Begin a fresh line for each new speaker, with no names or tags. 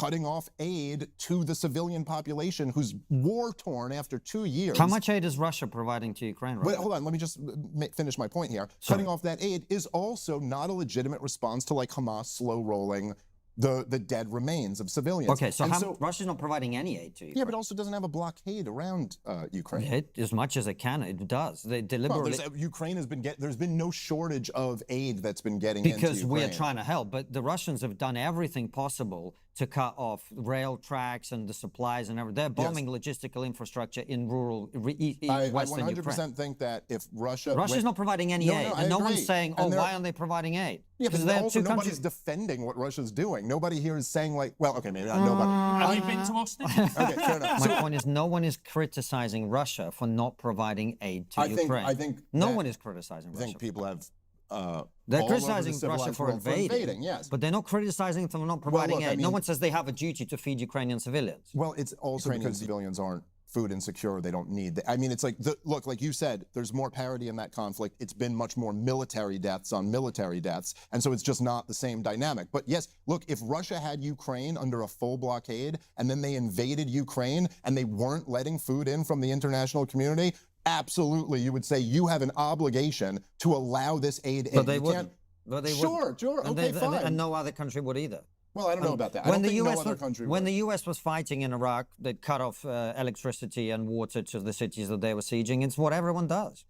cutting off aid to the civilian population who's war-torn after 2 years.
How much aid is Russia providing to Ukraine right
Wait,
now?
hold on, let me just finish my point here.
Sorry.
Cutting off that aid is also not a legitimate response to like Hamas slow-rolling the dead remains of civilians.
Okay, so Russia's not providing any aid to Ukraine.
Yeah, but also doesn't have a blockade around Ukraine.
As much as it can, it does. They deliberately...
Well, Ukraine has been there's been no shortage of aid that's been getting
because
into Ukraine.
we're trying to help, but the Russians have done everything possible to cut off rail tracks and the supplies and everything. They're bombing logistical infrastructure in rural Western
I 100%
Ukraine.
think that if Russia...
Russia's not providing any aid, and no one's saying, oh, why aren't they providing aid?
Yeah, but
they're
also
two
nobody's
countries.
defending what Russia's doing. Nobody here is saying like, well, okay, maybe not nobody.
Have you been to Austin?
Okay, fair enough.
My point is, no one is criticizing Russia for not providing aid to Ukraine.
I think
no one is criticizing Russia.
I think people have...
They're
all over the
criticizing Russia
civilized
for
world
invading,
yes.
but they're not criticizing them for not providing
look,
aid.
I mean,
no one says they have a duty to feed Ukrainian civilians.
Well, it's also because civilians aren't food insecure. They don't need... I mean, it's like, look, like you said, there's more parity in that conflict. It's been much more military deaths on military deaths. And so it's just not the same dynamic. But yes, look, if Russia had Ukraine under a full blockade and then they invaded Ukraine and they weren't letting food in from the international community, absolutely, you would say you have an obligation to allow this aid in.
But they wouldn't. But they
Sure, okay, fine.
And no other country would either.
Well, I don't know about that.
When
The
US was fighting in Iraq, they cut off electricity and water to the cities that they were sieging. It's what everyone does.